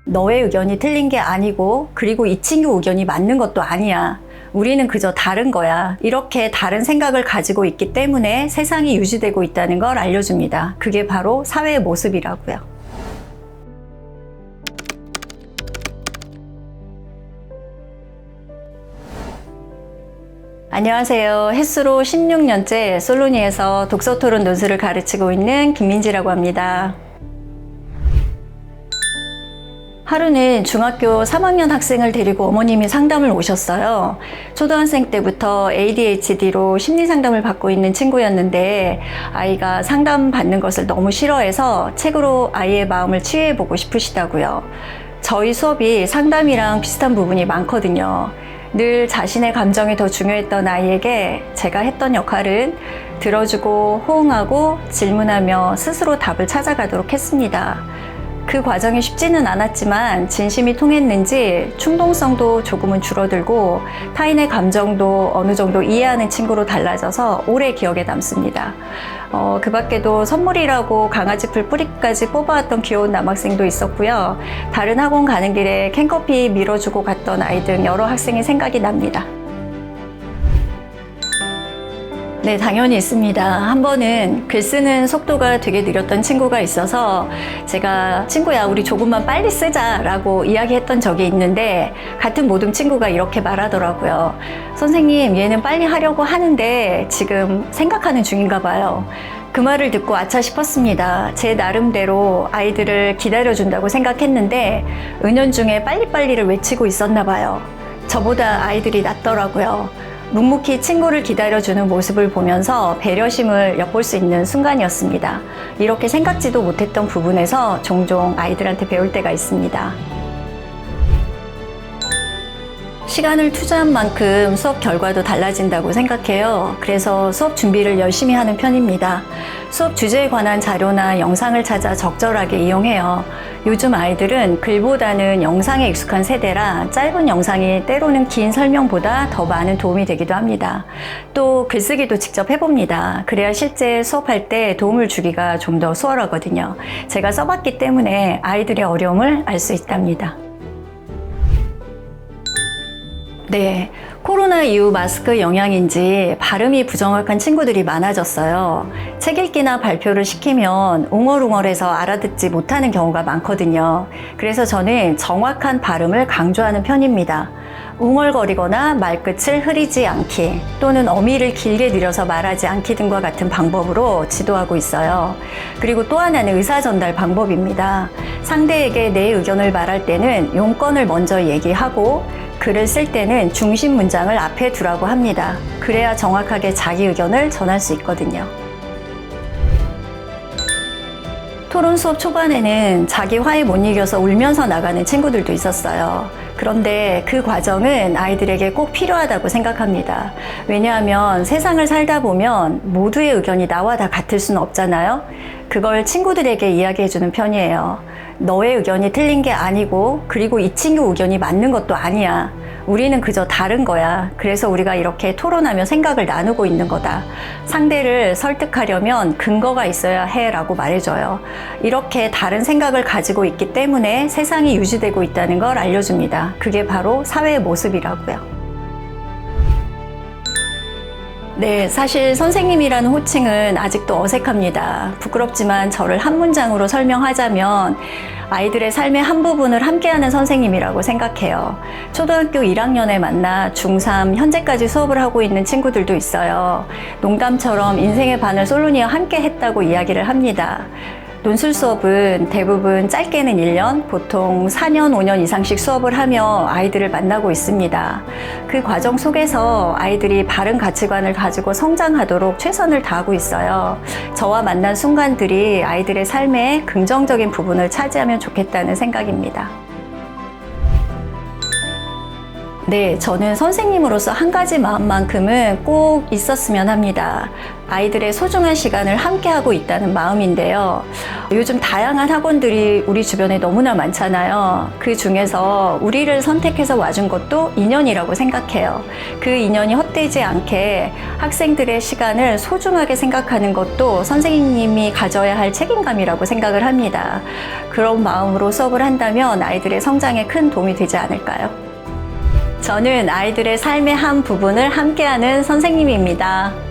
너의 의견이 틀린 게 아니고 그리고 이 친구 의견이 맞는 것도 아니야. 우리는 그저 다른 거야. 이렇게 다른 생각을 가지고 있기 때문에 세상이 유지되고 있다는 걸 알려줍니다. 그게 바로 사회의 모습이라고요. 안녕하세요. 햇수로 16년째 솔로니에서 독서토론 논술을 가르치고 있는 김민지라고 합니다. 하루는 중학교 3학년 학생을 데리고 어머님이 상담을 오셨어요. 초등학생 때부터 ADHD로 심리상담을 받고 있는 친구였는데 아이가 상담 받는 것을 너무 싫어해서 책으로 아이의 마음을 치유해보고 싶으시다고요. 저희 수업이 상담이랑 비슷한 부분이 많거든요. 늘 자신의 감정이 더 중요했던 아이에게 제가 했던 역할은 들어주고 호응하고 질문하며 스스로 답을 찾아가도록 했습니다. 그 과정이 쉽지는 않았지만 진심이 통했는지 충동성도 조금은 줄어들고 타인의 감정도 어느 정도 이해하는 친구로 달라져서 오래 기억에 남습니다. 그 밖에도 선물이라고 강아지 풀 뿌리까지 뽑아왔던 귀여운 남학생도 있었고요. 다른 학원 가는 길에 캔커피 밀어주고 갔던 아이 등 여러 학생이 생각이 납니다. 네, 당연히 있습니다. 한 번은 글 쓰는 속도가 되게 느렸던 친구가 있어서 제가 친구야 우리 조금만 빨리 쓰자 라고 이야기했던 적이 있는데 같은 모듬 친구가 이렇게 말하더라고요. 선생님 얘는 빨리 하려고 하는데 지금 생각하는 중인가 봐요. 그 말을 듣고 아차 싶었습니다. 제 나름대로 아이들을 기다려준다고 생각했는데 은연중에 빨리빨리를 외치고 있었나 봐요. 저보다 아이들이 낫더라고요. 묵묵히 친구를 기다려주는 모습을 보면서 배려심을 엿볼 수 있는 순간이었습니다. 이렇게 생각지도 못했던 부분에서 종종 아이들한테 배울 때가 있습니다. 시간을 투자한 만큼 수업 결과도 달라진다고 생각해요. 그래서 수업 준비를 열심히 하는 편입니다. 수업 주제에 관한 자료나 영상을 찾아 적절하게 이용해요. 요즘 아이들은 글보다는 영상에 익숙한 세대라 짧은 영상이 때로는 긴 설명보다 더 많은 도움이 되기도 합니다. 또 글쓰기도 직접 해봅니다. 그래야 실제 수업할 때 도움을 주기가 좀 더 수월하거든요. 제가 써봤기 때문에 아이들의 어려움을 알 수 있답니다. 네, 코로나 이후 마스크 영향인지 발음이 부정확한 친구들이 많아졌어요. 책 읽기나 발표를 시키면 웅얼웅얼해서 알아듣지 못하는 경우가 많거든요. 그래서 저는 정확한 발음을 강조하는 편입니다. 웅얼거리거나 말끝을 흐리지 않기 또는 어미를 길게 늘여서 말하지 않기 등과 같은 방법으로 지도하고 있어요. 그리고 또 하나는 의사 전달 방법입니다. 상대에게 내 의견을 말할 때는 용건을 먼저 얘기하고 글을 쓸 때는 중심 문장을 앞에 두라고 합니다. 그래야 정확하게 자기 의견을 전할 수 있거든요. 토론 수업 초반에는 자기 화에 못 이겨서 울면서 나가는 친구들도 있었어요. 그런데 그 과정은 아이들에게 꼭 필요하다고 생각합니다. 왜냐하면 세상을 살다 보면 모두의 의견이 나와 다 같을 수는 없잖아요. 그걸 친구들에게 이야기해주는 편이에요. 너의 의견이 틀린 게 아니고 그리고 이 친구 의견이 맞는 것도 아니야. 우리는 그저 다른 거야. 그래서 우리가 이렇게 토론하며 생각을 나누고 있는 거다. 상대를 설득하려면 근거가 있어야 해 라고 말해줘요. 이렇게 다른 생각을 가지고 있기 때문에 세상이 유지되고 있다는 걸 알려줍니다. 그게 바로 사회의 모습이라고요. 네, 사실 선생님이라는 호칭은 아직도 어색합니다. 부끄럽지만 저를 한 문장으로 설명하자면 아이들의 삶의 한 부분을 함께하는 선생님이라고 생각해요. 초등학교 1학년에 만나 중3 현재까지 수업을 하고 있는 친구들도 있어요. 농담처럼 인생의 반을 솔로니와 함께 했다고 이야기를 합니다. 논술 수업은 대부분 짧게는 1년, 보통 4년, 5년 이상씩 수업을 하며 아이들을 만나고 있습니다. 그 과정 속에서 아이들이 바른 가치관을 가지고 성장하도록 최선을 다하고 있어요. 저와 만난 순간들이 아이들의 삶에 긍정적인 부분을 차지하면 좋겠다는 생각입니다. 네, 저는 선생님으로서 한 가지 마음만큼은 꼭 있었으면 합니다. 아이들의 소중한 시간을 함께하고 있다는 마음인데요. 요즘 다양한 학원들이 우리 주변에 너무나 많잖아요. 그 중에서 우리를 선택해서 와준 것도 인연이라고 생각해요. 그 인연이 헛되지 않게 학생들의 시간을 소중하게 생각하는 것도 선생님이 가져야 할 책임감이라고 생각을 합니다. 그런 마음으로 수업을 한다면 아이들의 성장에 큰 도움이 되지 않을까요? 저는 아이들의 삶의 한 부분을 함께하는 선생님입니다.